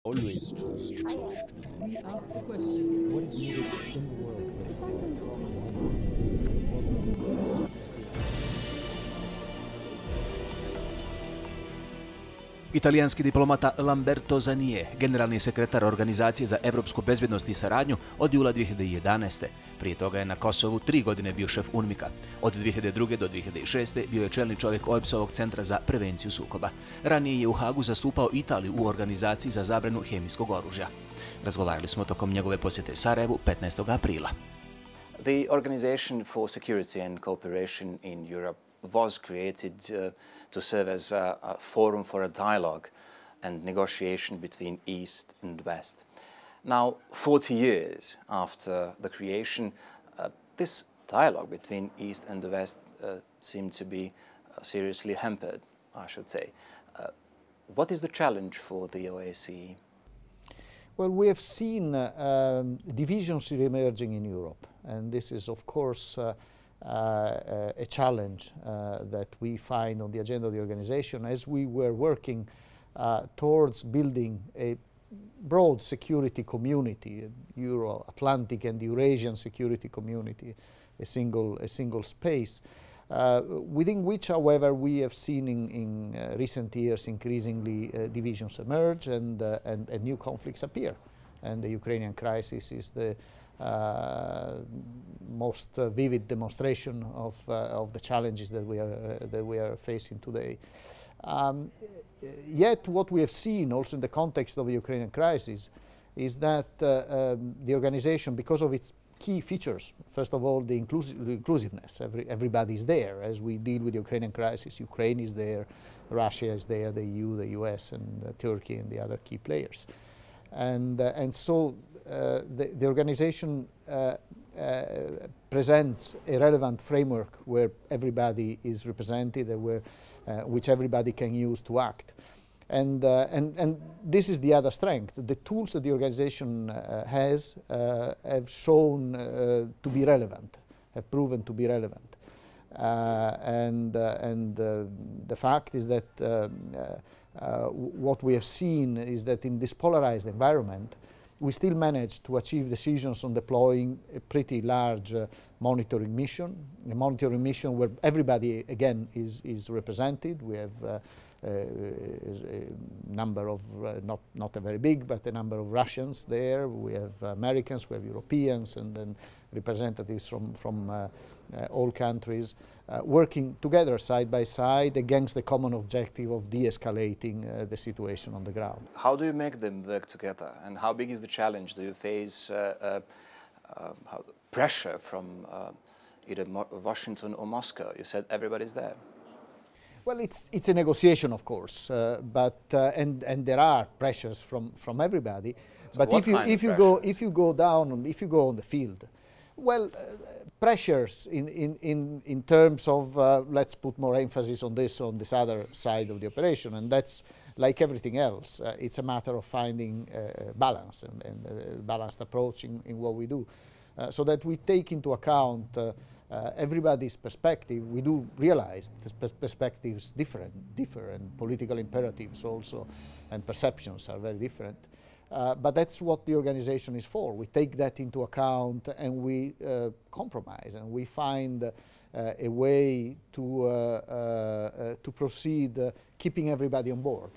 Always trust. We ask the questions. What is needed in the world? Is that going to Italijanski diplomata Lamberto Zannier, generalni sekretar Organizacije za evropsku bezbjednost i saradnju od jula 2011. Prije toga je na Kosovu 3 godine bio šef UNMIK-a. Od 2002. do 2006. bio je čelni čovjek OSCE-ovog centra za prevenciju sukoba. Ranije je u Hagu zastupao Italiju u organizaciji za zabranu hemijskog oružja. Razgovarali smo tokom njegove posjete Sarajevu 15. aprila. The Organization for Security and Cooperation in Europe was created to serve as a forum for a dialogue and negotiation between East and West. Now, 40 years after the creation, this dialogue between East and the West seemed to be seriously hampered, I should say. What is the challenge for the OSCE? Well, we have seen divisions emerging in Europe, and this is, of course, a challenge that we find on the agenda of the organization as we were working towards building a broad security community, Euro-Atlantic and Eurasian security community, a single space, within which, however, we have seen in recent years increasingly divisions emerge and new conflicts appear. And the Ukrainian crisis is the most vivid demonstration of the challenges that we are facing today. Yet, what we have seen also in the context of the Ukrainian crisis is that the organization, because of its key features, first of all, the inclusiveness. Everybody is there as we deal with the Ukrainian crisis. Ukraine is there, Russia is there, the EU, the US, and Turkey, and the other key players. And so the organization presents a relevant framework where everybody is represented and which everybody can use to act. And this is the other strength. The tools that the organization has have shown to be relevant, have proven to be relevant. The fact is that what we have seen is that in this polarized environment, we still managed to achieve decisions on deploying a pretty large monitoring mission, a monitoring mission where everybody, again, is represented. We have a number of, not a very big, but a number of Russians there. We have Americans, we have Europeans, and then representatives from all countries working together side by side against the common objective of de-escalating the situation on the ground. How do you make them work together, and how big is the challenge? Do you face pressure from either Washington or Moscow? You said everybody's there. Well, it's a negotiation, of course, and there are pressures from everybody. So but if you go on the field, well, pressures in terms of let's put more emphasis on this other side of the operation, and that's like everything else. It's a matter of finding balance and a balanced approach in what we do, so that we take into account everybody's perspective. We do realize the perspectives differ, and political imperatives also and perceptions are very different. But that's what the organization is for. We take that into account and we compromise, and we find a way to proceed, keeping everybody on board.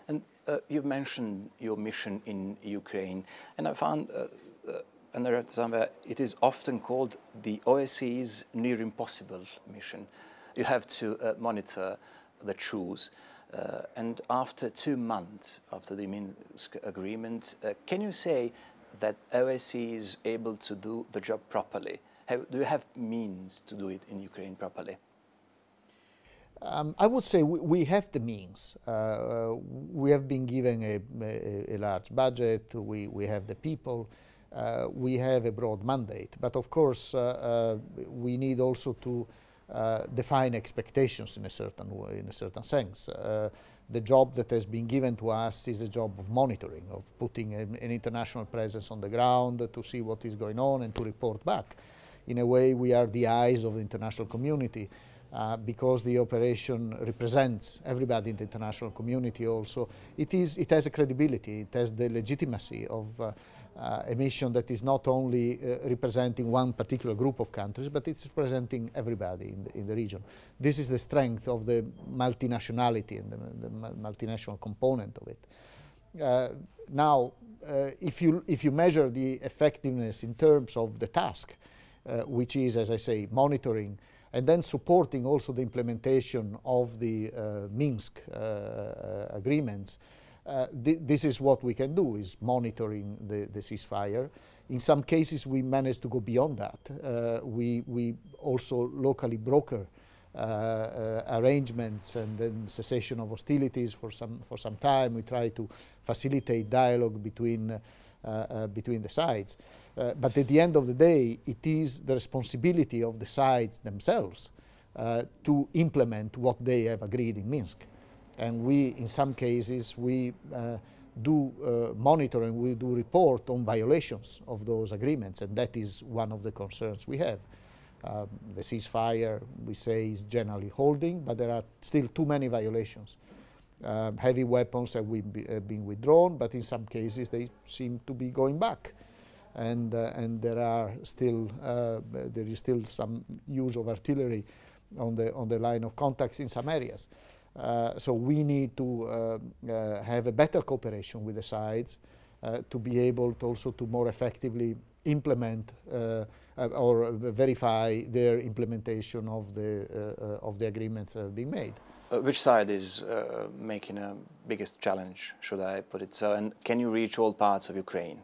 And you've mentioned your mission in Ukraine, and I found and I read somewhere it is often called the OSCE's near impossible mission. You have to monitor the truth. And after 2 months after the Minsk agreement, can you say that OSCE is able to do the job properly? Do you have means to do it in Ukraine properly? I would say we have the means. We have been given a large budget. We have the people. We have a broad mandate. But of course, we need also to define expectations in a certain way, in a certain sense. The job that has been given to us is a job of monitoring, of putting an international presence on the ground to see what is going on and to report back. In a way, we are the eyes of the international community because the operation represents everybody in the international community also. It has a credibility, it has the legitimacy of a mission that is not only representing one particular group of countries, but it's representing everybody in the region. This is the strength of the multinationality and the multinational component of it. Now, if you measure the effectiveness in terms of the task, which is, as I say, monitoring and then supporting also the implementation of the Minsk agreements, this is what we can do, is monitoring the ceasefire. In some cases we managed to go beyond that. We also locally broker arrangements and then cessation of hostilities for some time. We try to facilitate dialogue between the sides. But at the end of the day, it is the responsibility of the sides themselves to implement what they have agreed in Minsk. And we, in some cases, we do monitor and we do report on violations of those agreements, and that is one of the concerns we have. The ceasefire, we say, is generally holding, but there are still too many violations. Heavy weapons have been withdrawn, but in some cases they seem to be going back. And there is still some use of artillery on the line of contacts in some areas. So we need to have a better cooperation with the sides to be able to also to more effectively implement or verify their implementation of the agreements that have been made. Which side is making a biggest challenge, should I put it so? And can you reach all parts of Ukraine?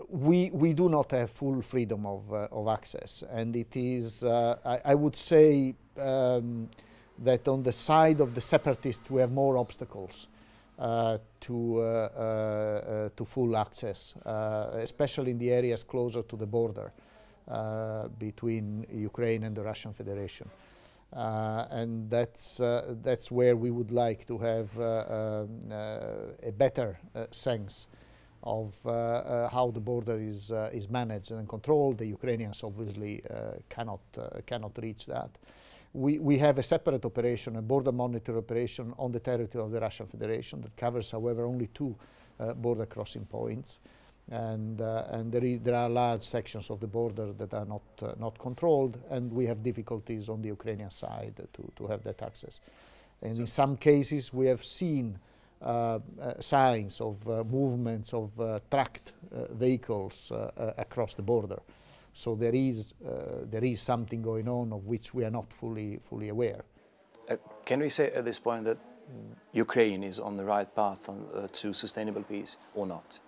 We do not have full freedom of access, and it is, I would say, that on the side of the separatists we have more obstacles to full access, especially in the areas closer to the border between Ukraine and the Russian Federation. And that's where we would like to have a better sense of how the border is managed and controlled. The Ukrainians obviously cannot reach that. We have a separate operation, a border monitor operation on the territory of the Russian Federation that covers, however, only 2 border crossing points, and there are large sections of the border that are not controlled, and we have difficulties on the Ukrainian side to have that access. And in some cases we have seen signs of movements of tracked vehicles across the border. So there is something going on of which we are not fully aware. Can we say at this point that Ukraine is on the right path to sustainable peace or not?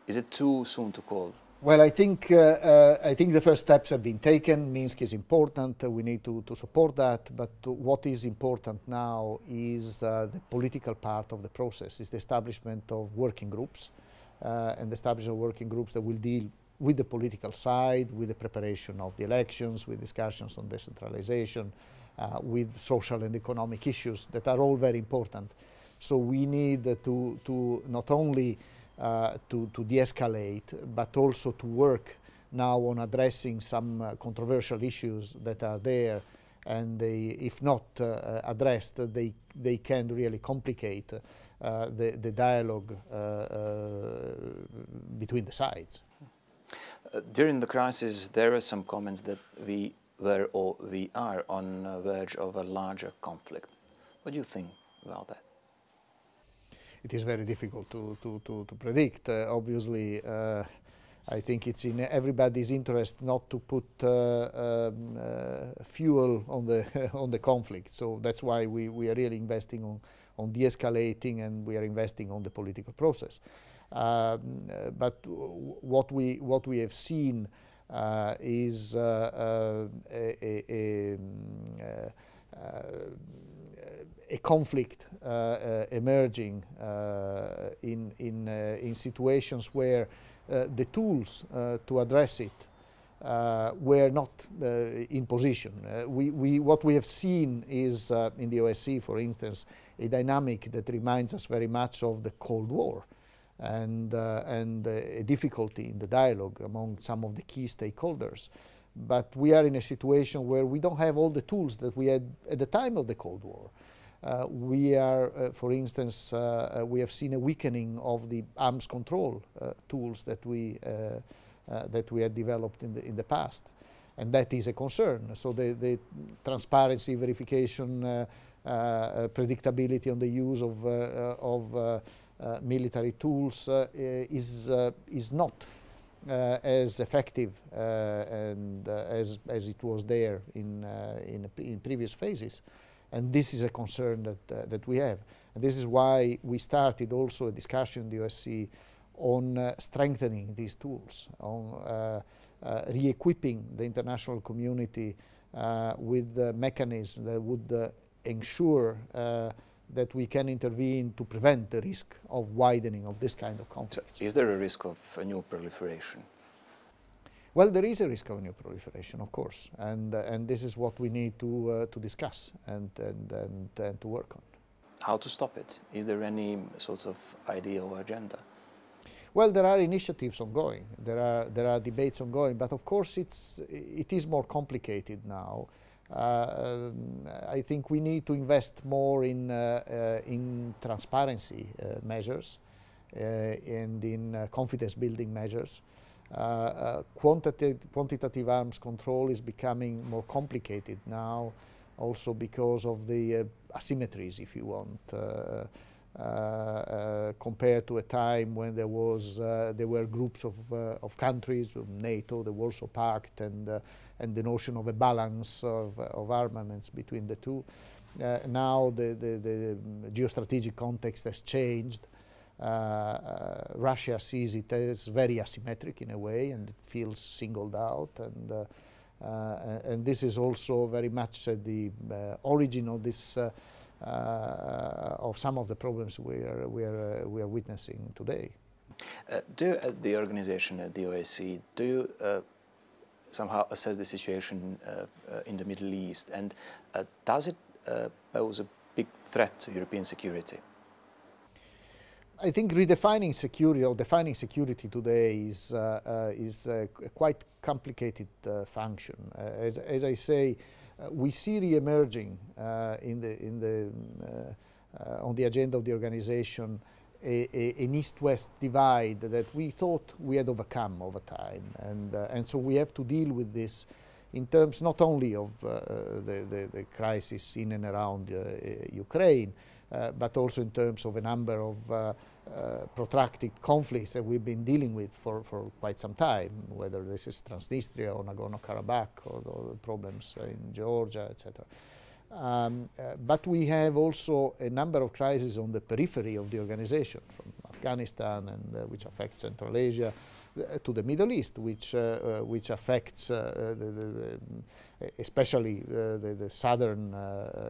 Is it too soon to call? Well, I think the first steps have been taken. Minsk is important. We need to support that. But what is important now is the political part of the process, is the establishment of working groups and the establishment of working groups that will deal with the political side, with the preparation of the elections, with discussions on decentralization, with social and economic issues that are all very important. So we need to not only to de-escalate, but also to work now on addressing some controversial issues that are there, and if not addressed, they can really complicate the dialogue between the sides. During the crisis, there are some comments that we were or we are on the verge of a larger conflict. What do you think about that? It is very difficult to predict. Obviously, I think it's in everybody's interest not to put fuel on the conflict. So that's why we are really investing on de-escalating, and we are investing on the political process. But what we have seen is a conflict emerging in situations where the tools to address it were not in position. What we have seen is, in the OSCE, for instance, a dynamic that reminds us very much of the Cold War, and a difficulty in the dialogue among some of the key stakeholders. but we are in a situation where we don't have all the tools that we had at the time of the Cold War. We are, for instance, we have seen a weakening of the arms control tools that we had developed in the past, and that is a concern. So the transparency, verification, predictability on the use of military tools is not as effective and as it was there in previous phases. And this is a concern that we have. And this is why we started also a discussion in the OSCE on strengthening these tools, on re-equipping the international community with mechanisms that would ensure that we can intervene to prevent the risk of widening of this kind of conflicts. So is there a risk of a new proliferation? Well, there is a risk of new proliferation, of course, and this is what we need to discuss and to work on. How to stop it? Is there any sort of idea or agenda? Well, there are initiatives ongoing. There are debates ongoing, but of course it is more complicated now. I think we need to invest more in transparency measures and in confidence-building measures. Quantitative arms control is becoming more complicated now, also because of the asymmetries, if you want, compared to a time when there were groups of countries, NATO, the Warsaw Pact, and the notion of a balance of armaments between the two. Now the geostrategic context has changed. Russia sees it as very asymmetric in a way, and it feels singled out, and this is also very much the origin of this of some of the problems we are witnessing today. Do you, at the organization, at the OSCE, do you somehow assess the situation in the Middle East, and does it pose a big threat to European security? I think redefining security or defining security today is a quite complicated function. As I say, we see re-emerging on the agenda of the organization an East-West divide that we thought we had overcome over time, and so we have to deal with this in terms not only of the crisis in and around Ukraine, but also in terms of a number of protracted conflicts that we've been dealing with for quite some time, whether this is Transnistria or Nagorno-Karabakh or the problems in Georgia, etc. But we have also a number of crises on the periphery of the organization, from Afghanistan, and which affects Central Asia, to the Middle East, which affects especially the southern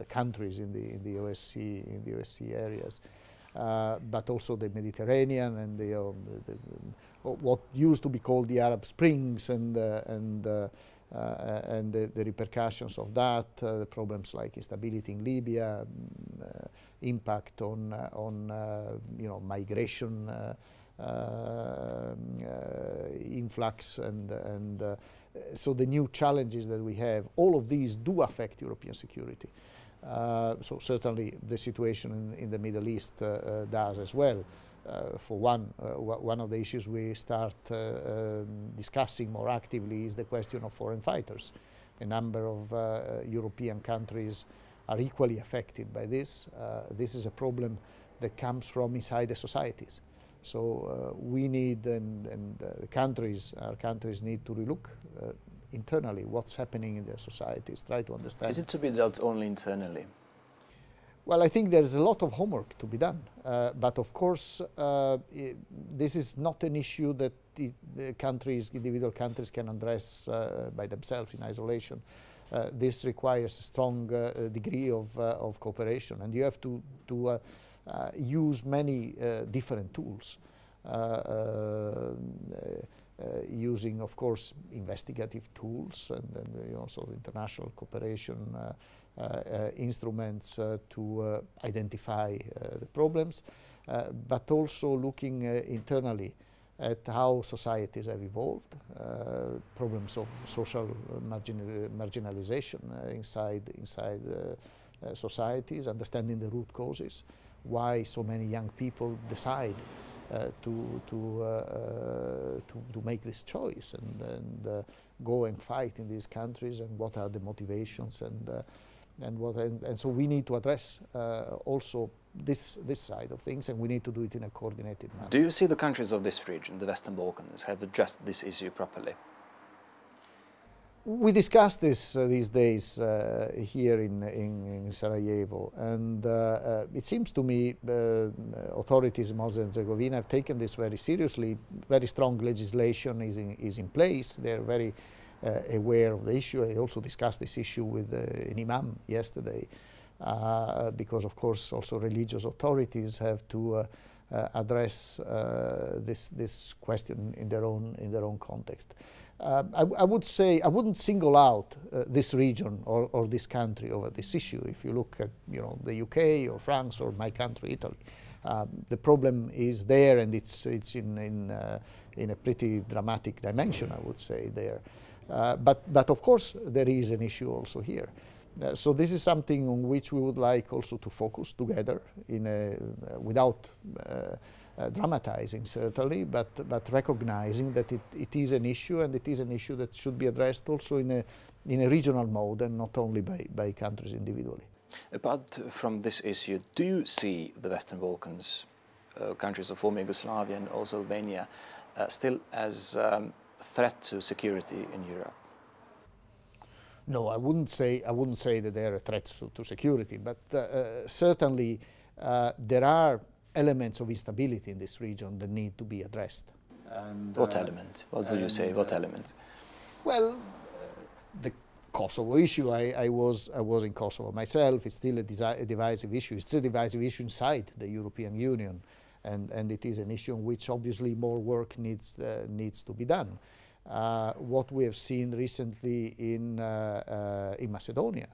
countries in the OSCE areas, but also the Mediterranean and what used to be called the Arab Springs and the repercussions of that, the problems like instability in Libya, impact on migration. Influx and so the new challenges that we have, all of these do affect European security. So certainly the situation in the Middle East does as well. For one of the issues we start discussing more actively is the question of foreign fighters. A number of European countries are equally affected by this. This is a problem that comes from inside the societies. So we need, and our countries need to relook internally what's happening in their societies, try to understand. Is it to be dealt only internally? Well, I think there's a lot of homework to be done, but of course this is not an issue that the individual countries can address by themselves in isolation. This requires a strong degree of cooperation, and you have to use many different tools, using, of course, investigative tools and also international cooperation instruments to identify the problems, but also looking internally at how societies have evolved, problems of social marginalization inside societies, understanding the root causes, why so many young people decide to make this choice and go and fight in these countries, and what are the motivations, and so we need to address also this side of things, and we need to do it in a coordinated manner. Do you see the countries of this region, the Western Balkans, have addressed this issue properly? We discussed this these days here in Sarajevo, and it seems to me authorities in Bosnia and Herzegovina have taken this very seriously. Very strong legislation is in place. They're very aware of the issue. I also discussed this issue with an imam yesterday, because of course also religious authorities have to address this question in their own context. I would say I wouldn't single out this region or this country over this issue. If you look at the UK or France or my country Italy, the problem is there, and it's in a pretty dramatic dimension, I would say there. But of course there is an issue also here. So this is something on which we would like also to focus together without dramatizing certainly, but recognizing that it is an issue, and it is an issue that should be addressed also in a regional mode, and not only by countries individually. Apart from this issue, do you see the Western Balkans, countries of former Yugoslavia and also Albania, still as a threat to security in Europe? No, I wouldn't say that they are a threat to security, but certainly there are elements of instability in this region that need to be addressed. And, what element? What would you say? What element? Well, the Kosovo issue. I was in Kosovo myself. It's still a divisive issue. It's a divisive issue inside the European Union, and it is an issue on which obviously more work needs to be done. What we have seen recently in Macedonia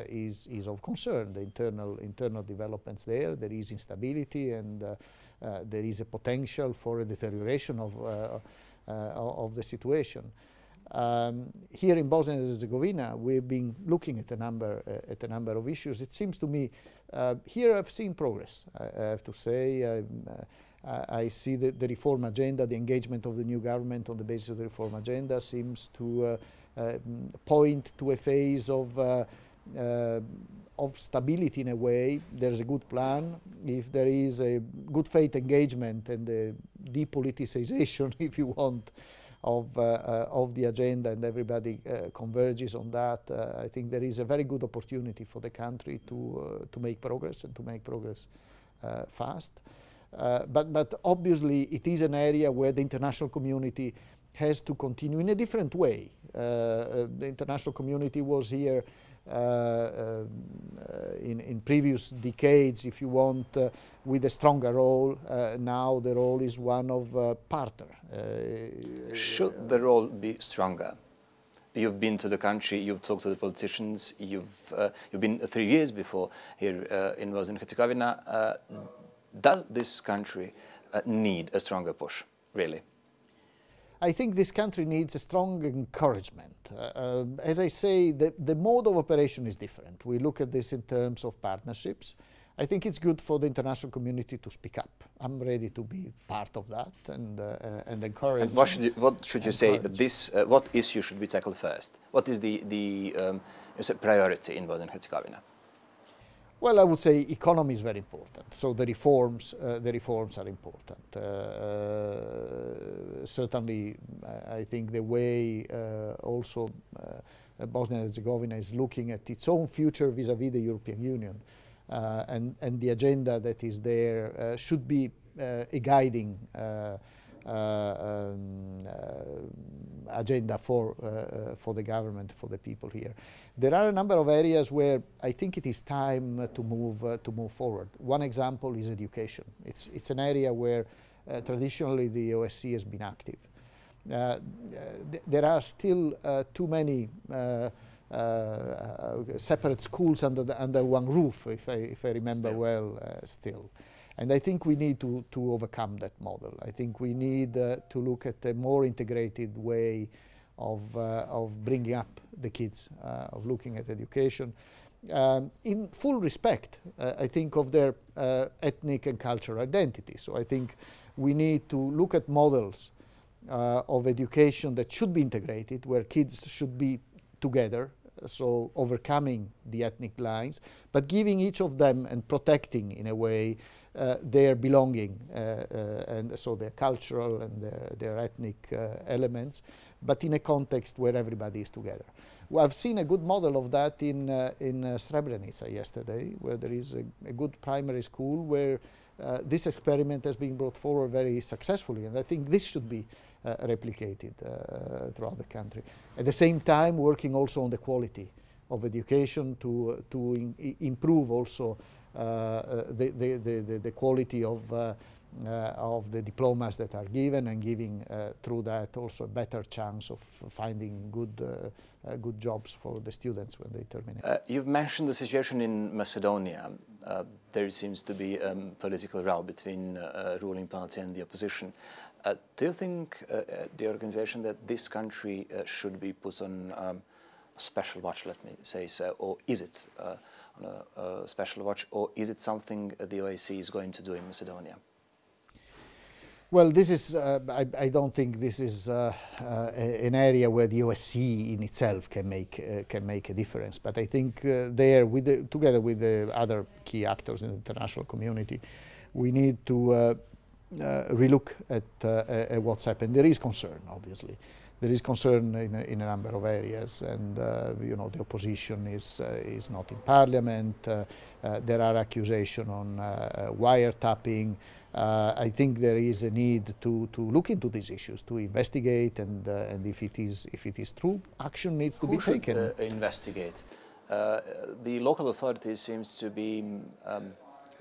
is of concern. The internal developments there. There is instability, and there is a potential for a deterioration of the situation. Here in Bosnia and Herzegovina, we've been looking at a number of issues. It seems to me here I've seen progress. I have to say. I see the reform agenda, the engagement of the new government on the basis of the reform agenda seems to point to a phase of stability in a way. There's a good plan. If there is a good faith engagement and the depoliticization, if you want, of the agenda, and everybody converges on that, I think there is a very good opportunity for the country to make progress, and to make progress fast. But obviously it is an area where the international community has to continue in a different way. The international community was here in previous decades, if you want, with a stronger role. Now the role is one of partner. Should the role be stronger? You've been to the country, you've talked to the politicians, you've been 3 years before here in Bosnia and Herzegovina. Does this country need a stronger push, really? I think this country needs a strong encouragement. As I say, the mode of operation is different. We look at this in terms of partnerships. I think it's good for the international community to speak up. I'm ready to be part of that and encourage. And what should you say? What issue should be tackled first? What is the priority in Bosnia and Herzegovina? Well, I would say economy is very important. So the reforms are important. Certainly, I think the way also Bosnia and Herzegovina is looking at its own future vis-à-vis the European Union, and the agenda that is there should be a guiding agenda for the government, for the people here. There are a number of areas where I think it is time to move forward. One example is education. It's an area where traditionally the OSCE has been active. There are still too many separate schools under one roof, if I remember well, still. And I think we need to overcome that model. I think we need to look at a more integrated way of bringing up the kids, of looking at education, in full respect, I think, of their ethnic and cultural identity. So I think we need to look at models of education that should be integrated, where kids should be together, so overcoming the ethnic lines, but giving each of them and protecting, in a way, their belonging, and so their cultural and their ethnic elements, but in a context where everybody is together. Well, I've seen a good model of that in Srebrenica yesterday, where there is a good primary school where this experiment has been brought forward very successfully, and I think this should be replicated throughout the country. At the same time, working also on the quality of education to improve also the quality of the diplomas that are given, and giving through that also a better chance of finding good jobs for the students when they terminate. You've mentioned the situation in Macedonia. There seems to be a political row between ruling party and the opposition. Do you think, the organization, that this country should be put on special watch, let me say so, or is it on a special watch, or is it something the OSCE is going to do in Macedonia? Well, this is, I don't think this is an area where the OSCE in itself can make a difference. But I think there, together with the other key actors in the international community, we need to relook at what's happened. There is concern, obviously. There is concern in a number of areas, and you know, the opposition is not in parliament. There are accusations on wiretapping. I think there is a need to look into these issues, to investigate, and if it is true, action needs to be taken. Who should investigate? The local authorities seems to be,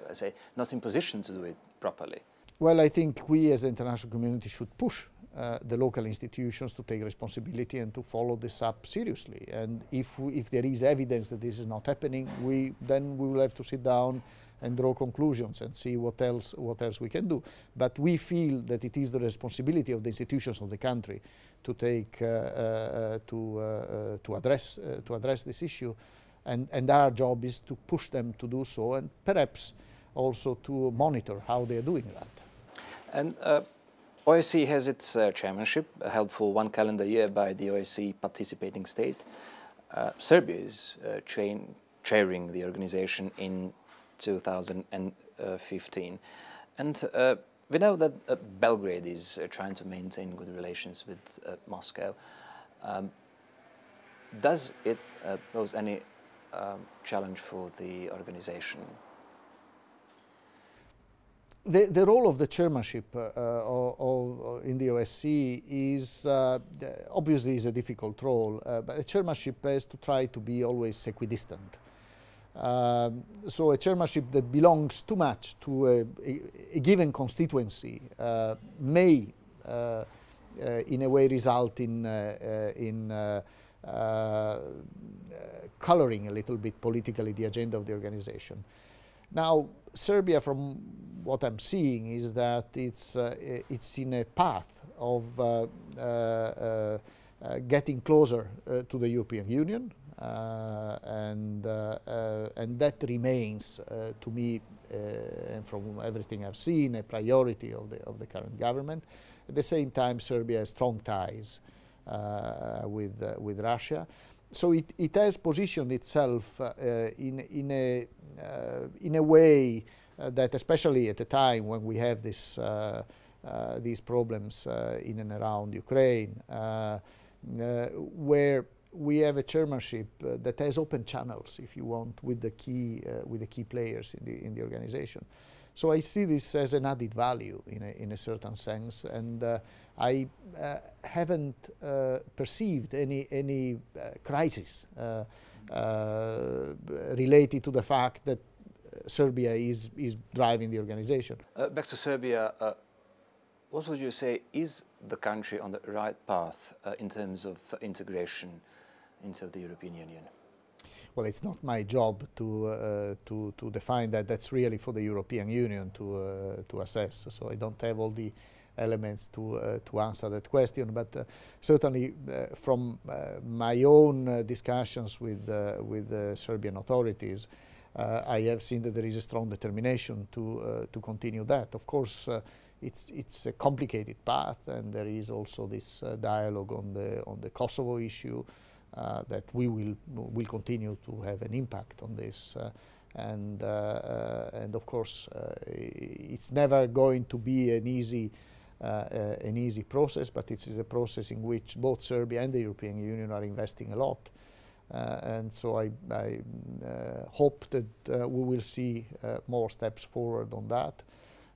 let's say, not in position to do it properly. Well, I think we as the international community should push the local institutions to take responsibility and to follow this up seriously. And if there is evidence that this is not happening, then we will have to sit down and draw conclusions and see what else we can do. But we feel that it is the responsibility of the institutions of the country to take to address this issue, and our job is to push them to do so, and perhaps also to monitor how they are doing that. And OSCE has its chairmanship, held for 1 calendar year by the OSCE participating state. Serbia is chairing the organization in 2015. And we know that Belgrade is trying to maintain good relations with Moscow. Does it pose any challenge for the organization? The role of the chairmanship in the OSCE is obviously is a difficult role, but a chairmanship has to try to be always equidistant. So a chairmanship that belongs too much to a given constituency may, in a way, result in coloring a little bit politically the agenda of the organization. Now, Serbia, from what I'm seeing, is that it's in a path of getting closer to the European Union, and that remains, to me, and from everything I've seen, a priority of the current government. At the same time, Serbia has strong ties with Russia. So it has positioned itself in a way that, especially at a time when we have these problems in and around Ukraine, where we have a chairmanship that has open channels, if you want, with the key players in the organization. So I see this as an added value in a certain sense, and I haven't perceived any crisis related to the fact that Serbia is driving the organization. Back to Serbia, what would you say, is the country on the right path in terms of integration into the European Union? well, it's not my job to define that. That's really for the European Union to assess. So I don't have all the elements to answer that question. But certainly, from my own discussions with the Serbian authorities, I have seen that there is a strong determination to continue that. Of course, it's a complicated path, and there is also this dialogue on the Kosovo issue. That we will continue to have an impact on this, and of course it's never going to be an easy process, but it is a process in which both Serbia and the European Union are investing a lot, and so I hope that we will see more steps forward on that.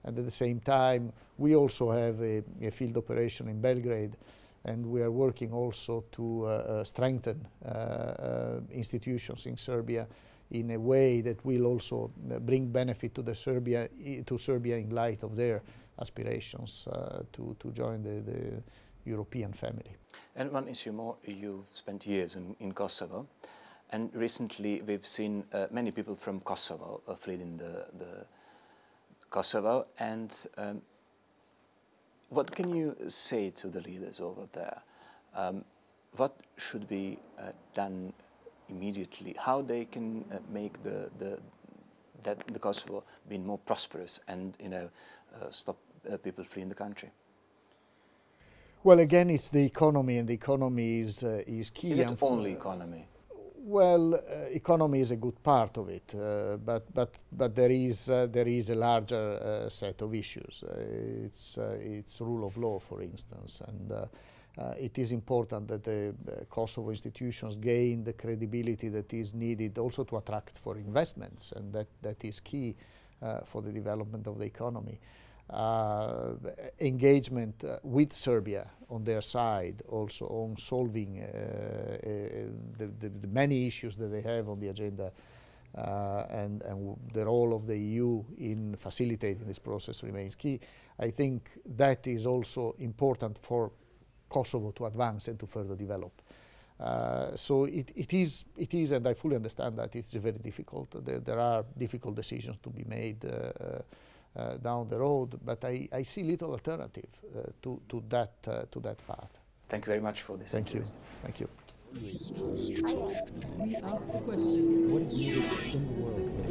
And at the same time, we also have a field operation in Belgrade. And we are working also to strengthen institutions in Serbia in a way that will also bring benefit to Serbia in light of their aspirations to join the European family. And one issue more, you've spent years in Kosovo, and recently we've seen many people from Kosovo fleeing the Kosovo, and what can you say to the leaders over there? What should be done immediately? How they can make the Kosovo be more prosperous and stop people fleeing the country? Well, again, it's the economy, and the economy is key. Is it only economy? Well, economy is a good part of it, but there is a larger set of issues. It's rule of law, for instance, and it is important that the Kosovo institutions gain the credibility that is needed also to attract for investments, and that is key for the development of the economy. Engagement with Serbia on their side, also on solving the many issues that they have on the agenda, and the role of the EU in facilitating this process remains key. I think that is also important for Kosovo to advance and to further develop. So it is, and I fully understand that it's very difficult. There are difficult decisions to be made down the road, but I see little alternative to that path. Thank you very much for this. Thank you. Thank you. We ask questions. What is needed in the world?